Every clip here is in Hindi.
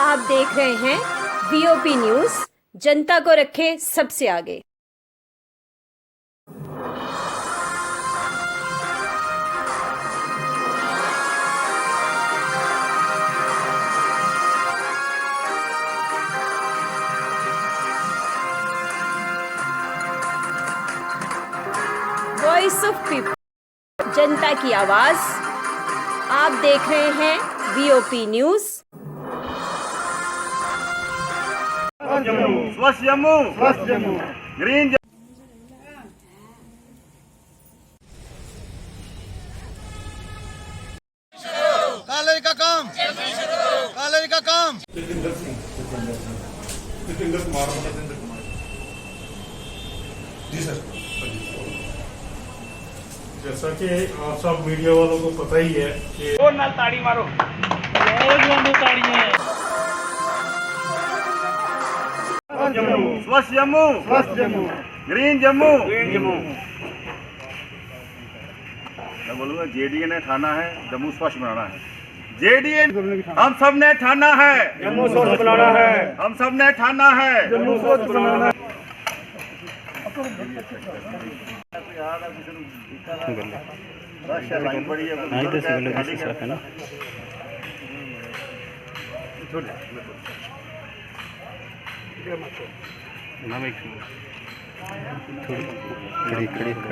आप देख रहे हैं वीओपी न्यूज, जनता को रखे सबसे आगे। वॉइस ऑफ पीपल, जनता की आवाज। आप देख रहे हैं वीओपी न्यूज। स्वच्छ जम्मू, स्वच्छ जम्मू, ग्रीन कालेज का काम, कालेज का काम। जतिंदर कुमार जी सर। जैसा कि आप सब मीडिया वालों को पता ही है कि ताड़ी मारो, स्वच्छ जम्मू, स्वच्छ जम्मू, ग्रीन जम्मू, ग्रीन जम्मू। मैं बोलूँगा जेडीए ने ठाना है जम्मू स्वच्छ बनाना है। जेडीए हम सब ने ठाना है जम्मू स्वच्छ बनाना है। हम सब ने ठाना है जम्मू स्वच्छ बनाना है।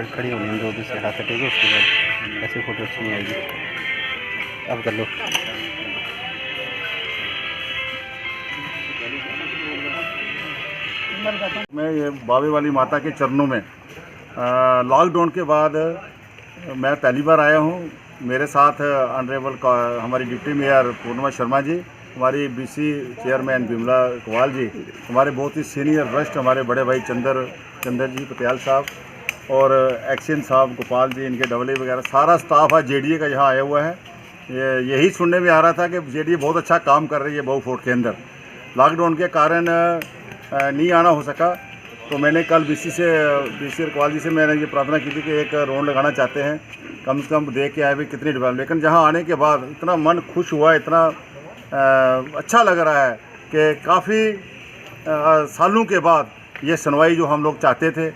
खड़ी होने दो, दूसरे हाथ हटेगा, उसके बाद ऐसे फोटो अच्छी नहीं आएगी। अब कर लो। मैं ये बावे वाली माता के चरणों में लॉकडाउन के बाद मैं पहली बार आया हूँ। मेरे साथ ऑनरेबल हमारी डिप्टी मेयर पूर्णिमा शर्मा जी, हमारी बीसी चेयरमैन बिमला इकबाल जी, हमारे बहुत ही सीनियर वरिष्ठ हमारे बड़े भाई चंदर जी पटियाल साहब और एक्शन साहब गोपाल जी, इनके डबले वगैरह सारा स्टाफ है जेडीए का यहाँ आया हुआ है। यही सुनने में आ रहा था कि जेडीए बहुत अच्छा काम कर रही है बहु फोर्ट के अंदर। लॉकडाउन के कारण नहीं आना हो सका, तो मैंने कल बीसी इकबाल जी से मैंने ये प्रार्थना की थी कि एक राउंड लगाना चाहते हैं, कम से कम देख के आए भी कितनी डेवलप। लेकिन जहाँ आने के बाद इतना मन खुश हुआ, इतना अच्छा लग रहा है कि काफ़ी सालों के बाद ये सुनवाई जो हम लोग चाहते थे,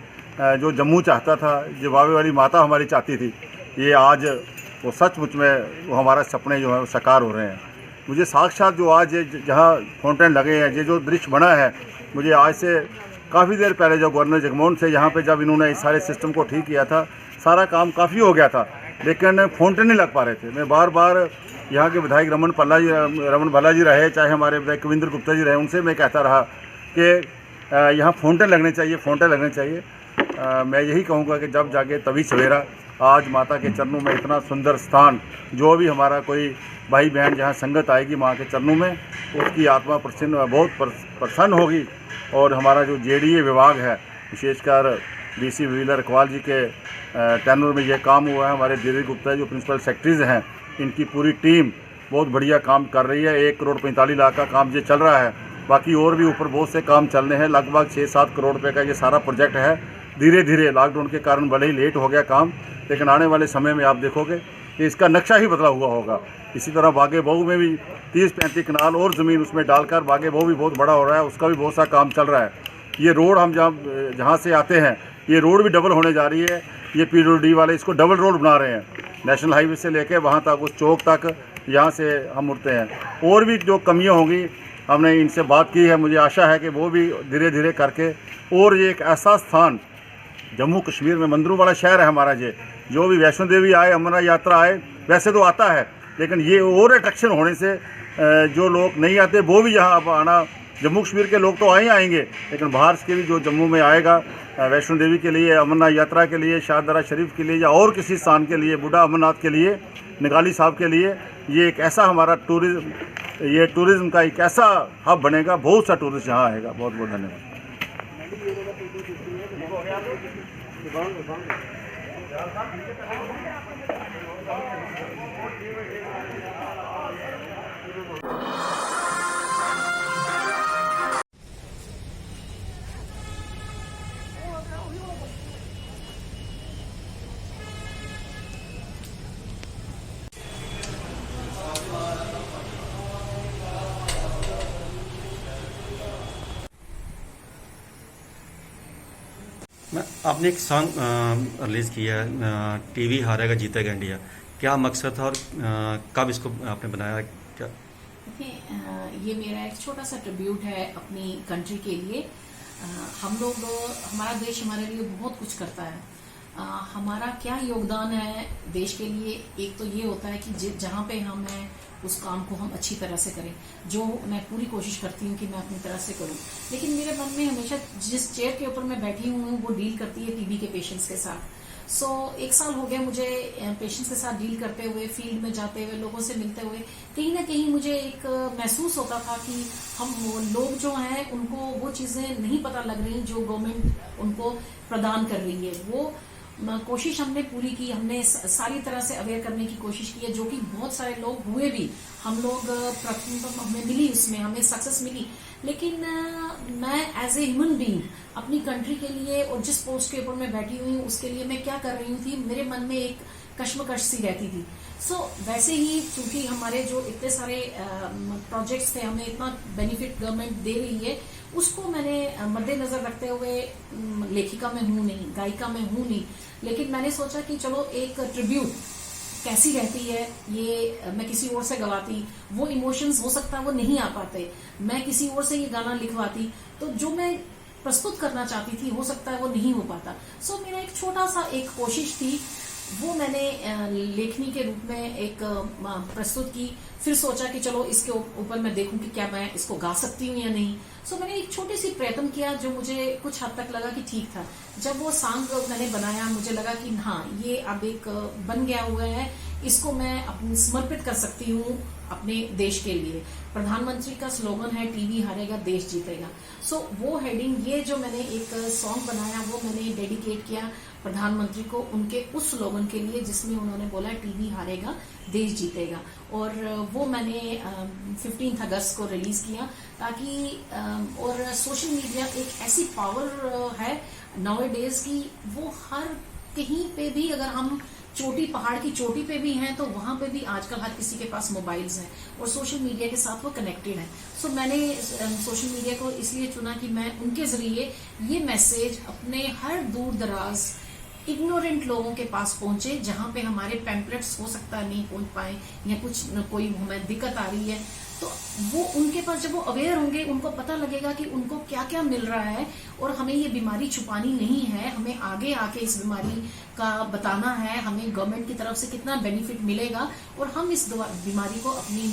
जो जम्मू चाहता था, जो बावे वाली माता हमारी चाहती थी, ये आज वो सचमुच में वो हमारा सपने जो है वो साकार हो रहे हैं। मुझे साक्षात जो आज जहाँ फाउंटेन लगे हैं, ये जो दृश्य बना है, मुझे आज से काफ़ी देर पहले जो गवर्नर जगमोहन से यहाँ पे जब इन्होंने इस सारे सिस्टम को ठीक किया था, सारा काम काफ़ी हो गया था, लेकिन फाउंटेन नहीं लग पा रहे थे। मैं बार बार यहाँ के विधायक रमन भल्ला जी रहे, चाहे हमारे विधायक कविंद्र गुप्ता जी रहे, उनसे मैं कहता रहा कि यहाँ फाउंटेन लगने चाहिए, फाउंटेन लगने चाहिए। मैं यही कहूँगा कि जब जाके तभी सवेरा। आज माता के चरणों में इतना सुंदर स्थान, जो भी हमारा कोई भाई बहन जहाँ संगत आएगी माँ के चरणों में, उसकी आत्मा बहुत प्रसन्न होगी। और हमारा जो जेडीए विभाग है, विशेषकर बीसी व्हीलर इकबाल जी के टेनर में यह काम हुआ है। हमारे धीरज गुप्ता जो प्रिंसिपल सेक्रेटरीज हैं, इनकी पूरी टीम बहुत बढ़िया काम कर रही है। 1,45,00,000 का काम ये चल रहा है, बाकी और भी ऊपर बहुत से काम चल रहे हैं। लगभग 6-7 करोड़ रुपये का ये सारा प्रोजेक्ट है। धीरे धीरे लॉकडाउन के कारण भले ही लेट हो गया काम, लेकिन आने वाले समय में आप देखोगे कि इसका नक्शा ही बदला हुआ होगा। इसी तरह बागे बहू में भी 30-35 कनाल और ज़मीन उसमें डालकर बागे बहू भी बहुत बड़ा हो रहा है, उसका भी बहुत सा काम चल रहा है। ये रोड हम जहाँ से आते हैं, ये रोड भी डबल होने जा रही है। ये PWD वाले इसको डबल रोड बना रहे हैं, नेशनल हाईवे से लेके वहाँ तक, उस चौक तक, यहाँ से हम उठते हैं। और भी जो कमियाँ होंगी हमने इनसे बात की है, मुझे आशा है कि वो भी धीरे धीरे करके। और ये एक ऐसा स्थान जम्मू कश्मीर में, मंदिरों वाला शहर है हमारा ये। जो भी वैष्णो देवी आए, अमरनाथ यात्रा आए, वैसे तो आता है, लेकिन ये और अट्रैक्शन होने से जो लोग नहीं आते वो भी यहाँ अब आना। जम्मू कश्मीर के लोग तो आएंगे, लेकिन बाहर के भी जो जम्मू में आएगा वैष्णो देवी के लिए, अमरनाथ यात्रा के लिए, शाहदरा शरीफ के लिए, या और किसी स्थान के लिए, बूढ़ा अमरनाथ के लिए, निगाली साहब के लिए, ये एक ऐसा हमारा टूरिज़्म का एक ऐसा हब बनेगा। बहुत सा टूरिस्ट यहाँ आएगा। बहुत बहुत धन्यवाद। मैं आपने एक सॉन्ग रिलीज़ किया है, टीवी हारेगा जीतेगा इंडिया। क्या मकसद था और कब इसको आपने बनाया? क्या देखिए, ये मेरा एक छोटा सा ट्रिब्यूट है अपनी कंट्री के लिए। हम लोग, हमारा देश हमारे लिए बहुत कुछ करता है। हमारा क्या योगदान है देश के लिए, एक तो ये होता है कि जहाँ पे हम हैं उस काम को हम अच्छी तरह से करें, जो मैं पूरी कोशिश करती हूँ कि मैं अपनी तरह से करूँ। लेकिन मेरे मन में हमेशा जिस चेयर के ऊपर मैं बैठी हूँ वो डील करती है टीबी के पेशेंट्स के साथ। सो 1 साल हो गया मुझे पेशेंट्स के साथ डील करते हुए, फील्ड में जाते हुए, लोगों से मिलते हुए। कहीं ना कहीं मुझे एक महसूस होता था कि हम लोग जो हैं उनको वो चीजें नहीं पता लग रही जो गवर्नमेंट उनको प्रदान कर रही है। वो कोशिश हमने पूरी की, हमने सारी तरह से अवेयर करने की कोशिश की है, जो कि बहुत सारे लोग हुए भी। हम लोग हमें मिली, उसमें हमें सक्सेस मिली। लेकिन मैं एज ए ह्यूमन बीइंग अपनी कंट्री के लिए और जिस पोस्ट के ऊपर मैं बैठी हुई हूँ उसके लिए मैं क्या कर रही थी, मेरे मन में एक कश्मकश सी रहती थी। सो वैसे ही चूंकि हमारे जो इतने सारे प्रोजेक्ट्स थे, हमें इतना बेनिफिट गवर्नमेंट दे रही है, उसको मैंने मद्देनजर रखते हुए, लेखिका में हूं नहीं, गायिका में हूं नहीं, लेकिन मैंने सोचा कि चलो एक ट्रिब्यूट कैसी रहती है, ये मैं किसी और से गवाती, वो इमोशंस हो सकता है वो नहीं आ पाते, मैं किसी और से ये गाना लिखवाती तो जो मैं प्रस्तुत करना चाहती थी हो सकता है वो नहीं हो पाता। सो मेरा एक छोटा सा एक कोशिश थी, वो मैंने लेखनी के रूप में एक प्रस्तुत की। फिर सोचा कि चलो इसके ऊपर मैं देखूं कि क्या मैं इसको गा सकती हूँ या नहीं। सो मैंने एक छोटी सी प्रयत्न किया जो मुझे कुछ हद तक लगा कि ठीक था। जब वो सॉन्ग मैंने बनाया मुझे लगा कि हाँ, ये अब एक बन गया हुआ है, इसको मैं अपनी समर्पित कर सकती हूँ अपने देश के लिए। प्रधानमंत्री का स्लोगन है टीवी हारेगा देश जीतेगा। सो वो हेडिंग, ये जो मैंने एक सॉन्ग बनाया वो मैंने डेडिकेट किया प्रधानमंत्री को, उनके उस स्लोगन के लिए जिसमें उन्होंने बोला टीवी हारेगा देश जीतेगा। और वो मैंने 15 अगस्त को रिलीज किया ताकि और सोशल मीडिया एक ऐसी पावर है नाउअडेज की, वो हर कहीं पे भी, अगर हम चोटी, पहाड़ की चोटी पे भी हैं तो वहां पे भी आजकल हर किसी के पास मोबाइल्स हैं और सोशल मीडिया के साथ वो कनेक्टेड है। सो मैंने सोशल मीडिया को इसलिए चुना कि मैं उनके जरिए ये मैसेज अपने हर दूर दराज इग्नोरेंट लोगों के पास पहुंचे, जहां पे हमारे पैम्पलेट्स हो सकता है नहीं पहुंच पाए या कुछ कोई हमें दिक्कत आ रही है, तो वो उनके पास जब वो अवेयर होंगे उनको पता लगेगा कि उनको क्या क्या मिल रहा है और हमें ये बीमारी छुपानी नहीं है, हमें आगे आके इस बीमारी का बताना है, हमें गवर्नमेंट की तरफ से कितना बेनिफिट मिलेगा और हम इस बीमारी को अपनी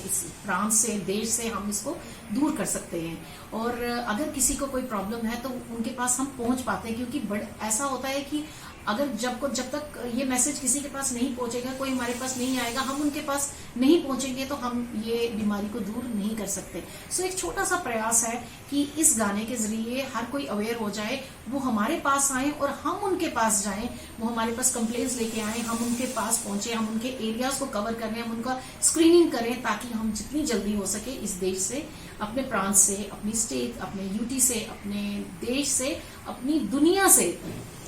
इस प्रांत से, देश से हम इसको दूर कर सकते हैं। और अगर किसी को कोई प्रॉब्लम है तो उनके पास हम पहुंच पाते हैं, क्योंकि ऐसा होता है कि अगर जब तक ये मैसेज किसी के पास नहीं पहुंचेगा, कोई हमारे पास नहीं आएगा, हम उनके पास नहीं पहुंचेंगे तो हम ये बीमारी को दूर नहीं कर सकते। सो एक छोटा सा प्रयास है कि इस गाने के जरिए हर कोई अवेयर हो जाए, वो हमारे पास आए और हम उनके पास जाएं, वो हमारे पास कंप्लेंट्स लेके आए, हम उनके पास पहुंचे, हम उनके एरियाज को कवर करें, हम उनका स्क्रीनिंग करें, ताकि हम जितनी जल्दी हो सके इस देश से, अपने प्रांत से, अपनी स्टेट, अपने यूटी से, अपने देश से, अपनी दुनिया से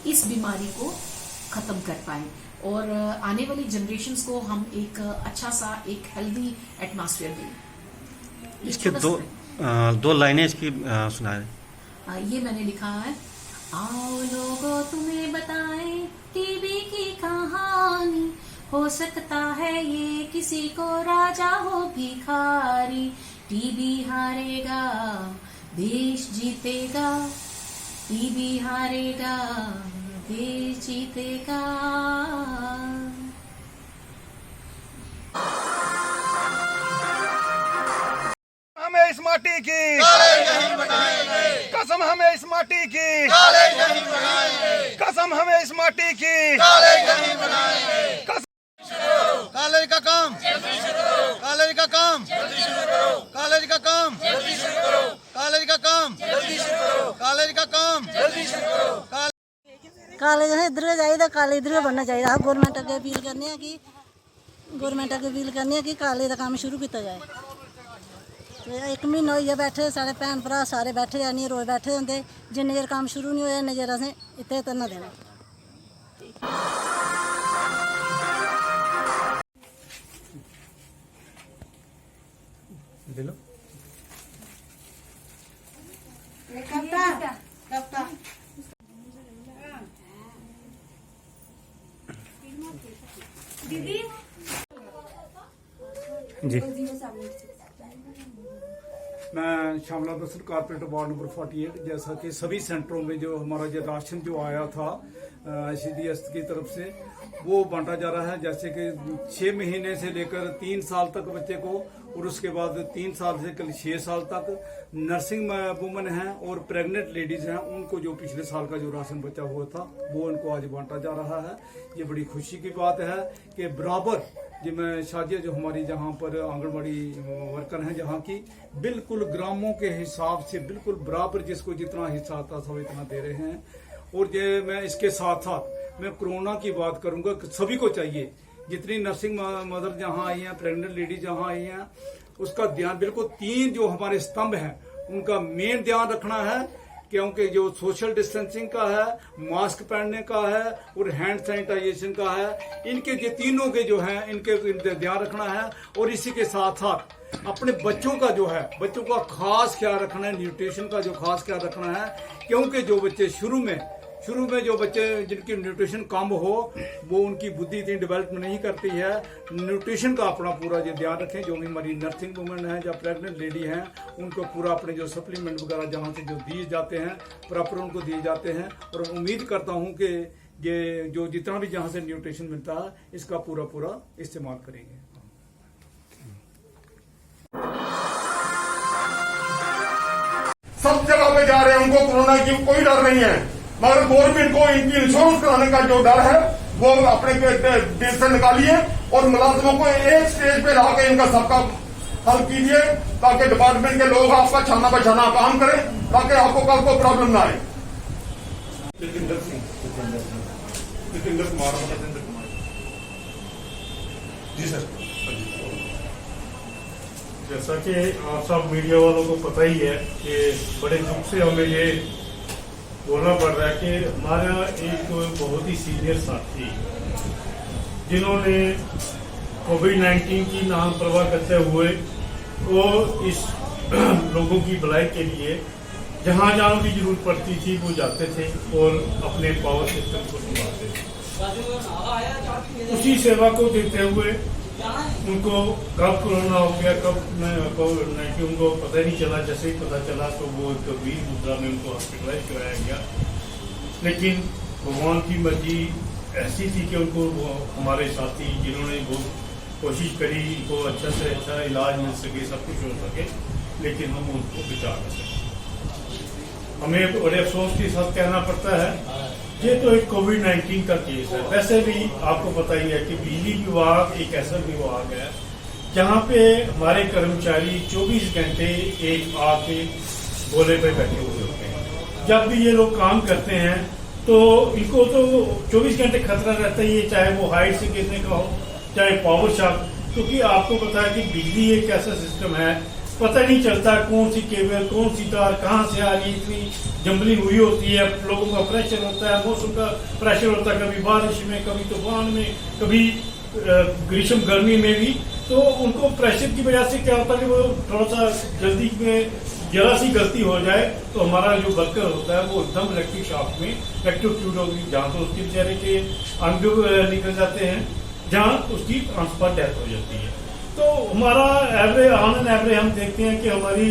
इस बीमारी को खत्म कर पाए और आने वाली जनरेशंस को हम एक अच्छा सा, एक हेल्दी एटमॉस्फेयर दें। इसके दो लाइनें इसकी सुनाए। ये मैंने लिखा है, आओ लोगों तुम्हें बताएं टीबी की कहानी, हो सकता है ये किसी को राजा हो भिखारी, टीबी हारेगा देश जीतेगा, टीबी हारेगा देश जीतेगा। हमें इस माटी की कसम, हमें इस माटी की कसम, हमें इस माटी की कसम। कॉलेज का काम, कॉलेज का काम, कॉलेज का काम, कॉलेज का काम, कॉलेज का काम। कालेज असें इद्धर गै चाहिदा, कालेज इद्धर गै बनना चाहिदा। अस गौरमेंट अग्गें अपील करने आं कि गौरमेंट अग्गें अपील करने आं कि कालेज दा कम्म शुरू कीता जाए। ते 1 म्हीना होई गेआ बैठे, साढ़े भैन भ्राऽ सारे बैठे आनियै रोज बैठे होंदे, जिन्ने चिर कम्म शुरू नहीं होया इन्ने चिर असें इत्थै धरना देना। जी मैं श्यामला बसंत कारपोरेटर वार्ड नंबर 48। जैसा कि सभी सेंटरों में जो हमारा जो राशन जो आया था ICDS की तरफ से वो बांटा जा रहा है। जैसे कि 6 महीने से लेकर 3 साल तक बच्चे को, और उसके बाद 3 साल से कल 6 साल तक नर्सिंग वुमन हैं और प्रेग्नेंट लेडीज हैं, उनको जो पिछले साल का जो राशन बचा हुआ था वो उनको आज बांटा जा रहा है। ये बड़ी खुशी की बात है कि बराबर जिसमें शादियाँ जो हमारी जहाँ पर आंगनबाड़ी वर्कर हैं जहाँ की, बिल्कुल ग्रामों के हिसाब से बिल्कुल बराबर जिसको जितना हिस्सा आता था वो इतना दे रहे हैं। और ये मैं इसके साथ साथ मैं कोरोना की बात करूंगा, सभी को चाहिए, जितनी नर्सिंग मदर जहाँ आई हैं, प्रेग्नेंट लेडी जहाँ आई हैं, उसका ध्यान बिल्कुल 3 जो हमारे स्तंभ हैं उनका मेन ध्यान रखना है, क्योंकि जो सोशल डिस्टेंसिंग का है, मास्क पहनने का है और हैंड सैनिटाइजेशन का है, इनके ये तीनों के जो हैं इनके ध्यान रखना है। और इसी के साथ साथ अपने बच्चों का जो है, बच्चों का खास ख्याल रखना है, न्यूट्रिशन का जो खास ख्याल रखना है, क्योंकि जो बच्चे शुरू में जो बच्चे जिनकी न्यूट्रिशन कम हो वो उनकी बुद्धि इतनी डेवलप नहीं करती है। न्यूट्रिशन का अपना पूरा जो ध्यान रखें। जो भी हमारी नर्सिंग वुमेन है या प्रेग्नेंट लेडी हैं उनको पूरा अपने जो सप्लीमेंट वगैरह जहाँ से जो दिए जाते हैं प्रॉपर उनको दिए जाते हैं। और उम्मीद करता हूँ कि ये जो जितना भी जहाँ से न्यूट्रिशन मिलता है इसका पूरा इस्तेमाल करेंगे। सब जगह पे जा रहे हैं, उनको कोरोना की कोई डर नहीं है, मगर गवर्नमेंट को इनकी इंश्योरेंस कराने का जो डर है वो अपने दिल से निकालिए और मुलाजिमों को एक स्टेज पे लाके इनका सबका हल कीजिए, ताकि डिपार्टमेंट के लोग आपका छाना बचाना काम करें, ताकि आपको कल को प्रॉब्लम ना आए। जितेंद्र कुमार जी सर। जैसा कि आप सब मीडिया वालों को पता ही है कि बड़े दुख से हमें ये बोलना पड़ रहा है कि हमारा एक बहुत ही सीनियर साथी जिन्होंने कोविड-19 की नाम परवाह करते हुए वो इस लोगों की भलाई के लिए जहाँ जहाँ भी जरूरत पड़ती थी वो जाते थे और अपने पावर सिस्टम को संभालते थे। उसी सेवा को देते हुए उनको कब कोरोना हो गया, कब कोविड-19 उनको पता ही नहीं चला। जैसे ही पता चला तो वो एक वीर मुद्रा में उनको हॉस्पिटलाइज कराया गया। लेकिन भगवान की मर्जी ऐसी थी कि उनको हमारे साथी जिन्होंने बहुत कोशिश करी उनको अच्छा से अच्छा इलाज मिल सके, सब कुछ हो सके, लेकिन हम उनको बचा न सके। हमें बड़े अफसोस के साथ कहना पड़ता है ये तो एक कोविड-19 का केस है। वैसे भी आपको पता ही है कि बिजली विभाग एक ऐसा विभाग है जहाँ पे हमारे कर्मचारी 24 घंटे एक आके बोले पे बैठे हुए होते हैं। जब भी ये लोग काम करते हैं तो इनको तो 24 घंटे खतरा रहता ही है, चाहे वो हाइट से गिरने का हो, चाहे पावर शॉक, क्योंकि आपको पता है कि बिजली एक ऐसा सिस्टम है, पता नहीं चलता कौन सी केबल, कौन सी तार कहाँ से आ रही, इतनी जंबलिंग हुई होती है, लोगों का प्रेशर होता है, मौसम का प्रेशर होता है, कभी बारिश में, कभी तूफान में, कभी ग्रीष्म गर्मी में भी। तो उनको प्रेशर की वजह से क्या होता है कि वो थोड़ा सा जल्दी में जरा सी गलती हो जाए तो हमारा जो वर्कर होता है वो एकदम इलेक्ट्रिक शॉक में इलेक्ट्रोक्यूट होगी, जहाँ तो उसके बेचारे के अंग निकल जाते हैं, जहाँ उसकी ट्रांसफर डेथ हो जाती है। तो हमारा एवरेज ऑन एन एवरेज हम देखते हैं कि हमारी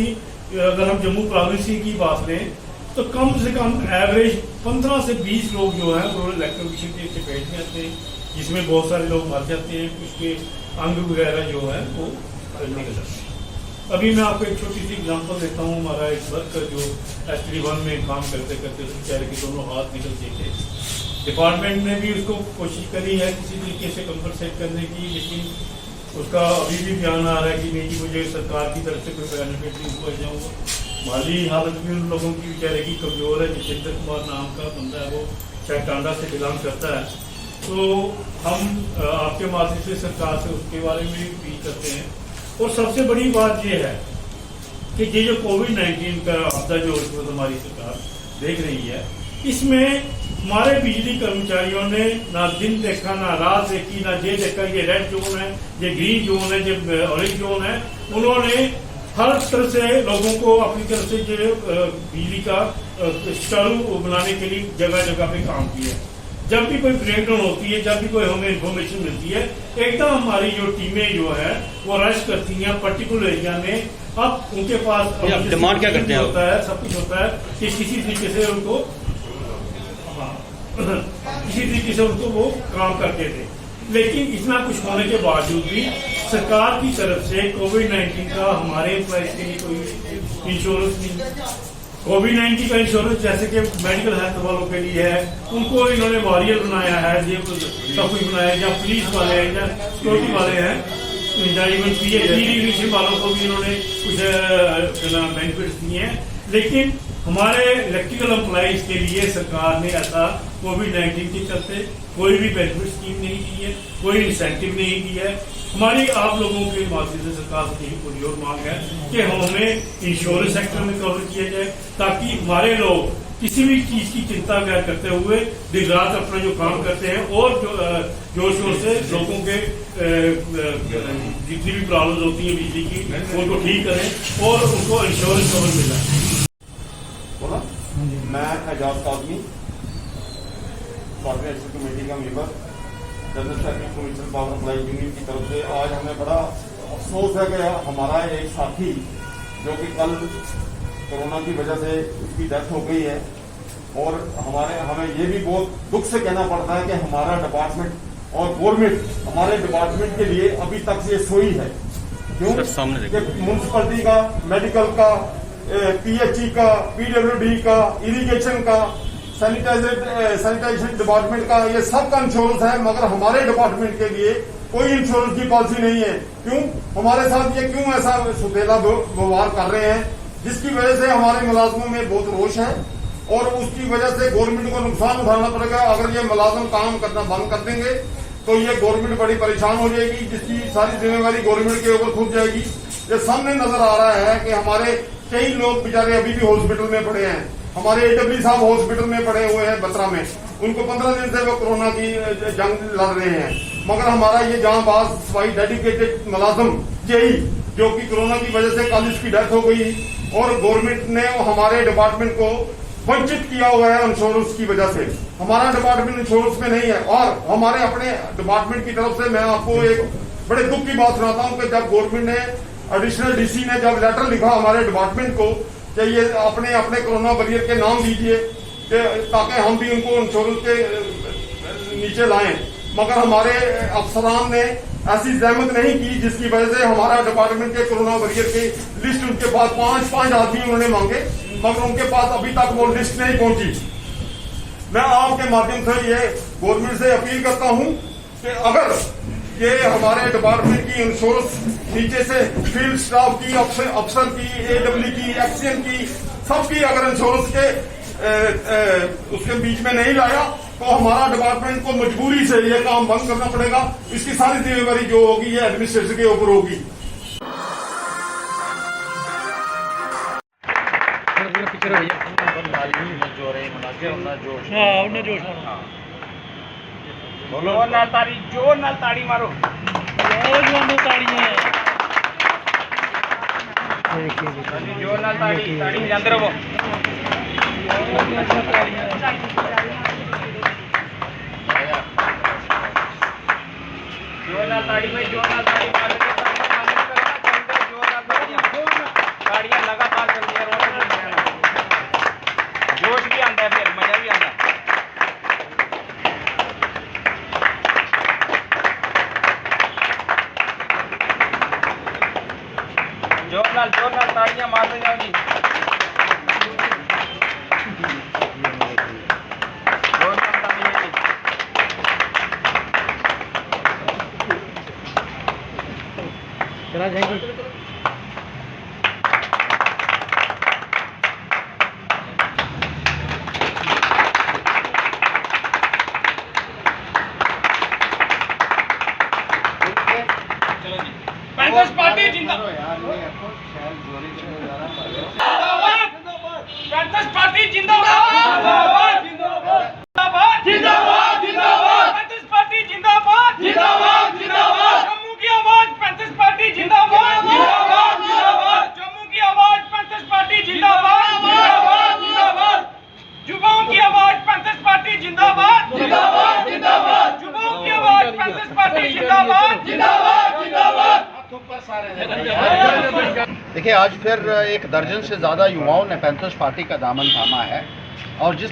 अगर हम जम्मू प्रोविंस की बात लें तो कम से कम एवरेज 15 से 20 लोग जो हैं वो इलेक्ट्रोक्यूशन से बैठ जाते हैं, जिसमें बहुत सारे लोग मर जाते हैं, उसके अंग वगैरह जो है वो निकल जाते हैं। अभी मैं आपको एक छोटी सी एग्जांपल देता हूँ। हमारा एक वर्कर जो STD1 में काम करते करते उसके चेहरे के दोनों हाथ निकल गए थे। डिपार्टमेंट ने भी उसको कोशिश करी है किसी तरीके से कंपनसेट करने की, लेकिन उसका अभी भी बयान आ रहा है कि नहीं कि मुझे सरकार की तरफ से कोई बेनिफिट नहीं हुआ जाऊँगा। माली हालत भी उन लोगों की बेचारे की कमजोर है। जितेंद्र कुमार नाम का बंदा है, वो शायद टांडा से बिलोंग करता है। तो हम आपके माध्यम से सरकार से उसके बारे में भी अपील करते हैं। और सबसे बड़ी बात यह है कि ये जो कोविड-19 का आपदा जो हमारी सरकार देख रही है, इसमें हमारे बिजली कर्मचारियों ने ना दिन देखा, ना रात देखी, ना ये देखा ये रेड जोन है, ये ग्रीन जोन है, ये ऑरेंज जोन है। उन्होंने हर तरह से लोगों को अपनी तरफ से जो बिजली का सुचारू बनाने के लिए जगह जगह पे काम किया। जब भी कोई ब्रेकडाउन होती है, जब भी कोई हमें इंफॉर्मेशन मिलती है, एकदम हमारी जो टीमें जो है वो रश करती हैं पर्टिकुलर एरिया में। अब उनके पास डिमांड क्या करते हैं? होता है, सब कुछ होता है कि किसी तरीके से उनको किसी तरीके से उनको वो काम करते थे। लेकिन इतना कुछ होने के बावजूद भी सरकार की तरफ से कोविड-19 का हमारे एम्प्लॉइज के लिए कोई इंश्योरेंस नहीं। कोविड-19 का इंश्योरेंस जैसे कि मेडिकल हेल्थ वालों के लिए है, उनको इन्होंने वॉरियर बनाया है, ये सब कुछ बनाया है, या पुलिस वाले हैं या सिक्योरिटी वाले हैं, या इवन पीएचडी वालों को भी इन्होंने कुछ बेनिफिट्स दिए हैं। लेकिन हमारे इलेक्ट्रिकल एम्प्लॉइज के लिए सरकार ने ऐसा कोविड-19 के चलते कोई भी बेनिफिट स्कीम नहीं की है, कोई इंसेंटिव नहीं की है। हमारी आप लोगों के माध्यम से सरकार से यही पूरी और मांग है कि हमें इंश्योरेंस सेक्टर में कवर किया जाए, ताकि हमारे लोग किसी भी चीज की चिंता न करते हुए दिन रात अपना जो काम करते हैं और जोर शोर से लोगों के जितनी भी प्रॉब्लम होती है बिजली की उनको ठीक करें और उनको इंश्योरेंस कवर मिला। बोला मैं एजाज कादमी कोऑर्डिनेशन कमेटी का member, general secretary provincial power supply union की तरफ से आज हमें बड़ा अफसोस है कि हमारा एक साथी जो कि कल कोरोना की वजह से उसकी डेथ हो गई है, और हमें ये भी बहुत दुख से कहना पड़ता है कि हमारा डिपार्टमेंट और गवर्नमेंट हमारे डिपार्टमेंट के लिए अभी तक ये सोई है। क्यों? म्यूनसिपलिटी का, मेडिकल का, पीएचई का, पीडब्ल्यूडी का, इरिगेशन का, सैनिटाइजेशन डिपार्टमेंट का, ये सब का इंश्योरेंस है, मगर हमारे डिपार्टमेंट के लिए कोई इंश्योरेंस की पॉलिसी नहीं है। क्यों? हमारे साथ ये क्यों ऐसा सुतेला व्यवहार कर रहे हैं, जिसकी वजह से हमारे मुलाजमों में बहुत रोष है और उसकी वजह से गवर्नमेंट को नुकसान उठाना पड़ेगा। अगर ये मुलाजम काम करना बंद कर देंगे तो ये गवर्नमेंट बड़ी परेशान हो जाएगी, जिसकी सारी जिम्मेवारी गवर्नमेंट के ऊपर खुद जाएगी। ये सामने नजर आ रहा है कि हमारे कई लोग बेचारे अभी भी हॉस्पिटल में पड़े हैं। हमारे एडब्ल्यू साहब हॉस्पिटल में पड़े हुए हैं बत्रा में, उनको 15 दिन से वो कोरोना की जंग लड़ रहे हैं, मगर हमारा ये जांबाज सिपाही डेडिकेटेड मुलाजम जेई जो कि कोरोना की वजह से कल इसकी डेथ हो गई और गवर्नमेंट ने हमारे डिपार्टमेंट को वंचित किया हुआ है इंश्योरेंस की वजह से। हमारा डिपार्टमेंट इंश्योरेंस में नहीं है। और हमारे अपने डिपार्टमेंट की तरफ से मैं आपको एक बड़े दुख की बात सुनाता हूं कि जब गवर्नमेंट ने एडिशनल डीसी ने जब लेटर लिखा हमारे डिपार्टमेंट को कि ये अपने अपने कोरोना वॉरियर के नाम दीजिए ताकि हम भी उनको इंश्योरेंस के नीचे लाएं, मगर हमारे अफसरान ने ऐसी जहमत नहीं की, जिसकी वजह से हमारा डिपार्टमेंट के कोरोना वॉरियर की लिस्ट उनके पास पांच आदमी उन्होंने मांगे, मगर उनके पास अभी तक वो लिस्ट नहीं पहुंची। मैं आपके माध्यम से ये गवर्नमेंट से अपील करता हूं कि अगर ये हमारे डिपार्टमेंट की इंश्योरेंस नीचे से फील्ड स्टाफ की, अफसर की, एडब्ल्यू की, एक्सीएन की, सबकी अगर इंश्योरेंस के उसके बीच में नहीं लाया तो हमारा डिपार्टमेंट को मजबूरी से ये काम बंद करना पड़ेगा। इसकी सारी जिम्मेवारी जो होगी ये एडमिनिस्ट्रेशन के ऊपर होगी। जोर नाल ताड़ी मारो। जोर नाल ताड़ी बजाते रहो। जोर नाल ताड़ी में जोर नाल ताड़ी मार के जोर नाल ताड़ियां लगातार चल रही है। जोश भी आता है, फिर मजा भी आता है। जोर नाल ताड़ियां मारते जाओ जी। जोर नाल ताड़ियां जी। चला जाएगी। पैंतीस पार्टी जिंदाबाद। पैंतीस पार्टी जिंदाबाद। जिंदाबाद जिंदाबाद जिंदाबाद। पैंतीस पार्टी जिंदाबाद। जिंदाबाद जिंदाबाद। जम्मू की आवाज पैंतीस पार्टी जिंदाबाद। जिंदाबाद जिंदाबाद। जम्मू की आवाज पैंतीस पार्टी जिंदाबाद। जिंदाबाद जिंदाबाद। युवाओं की आवाज पैंतीस पार्टी जिंदाबाद। जिंदाबाद। देखिए, आज फिर एक दर्जन से ज़्यादा युवाओं ने पैंथर्स पार्टी का दामन थामा है और जिस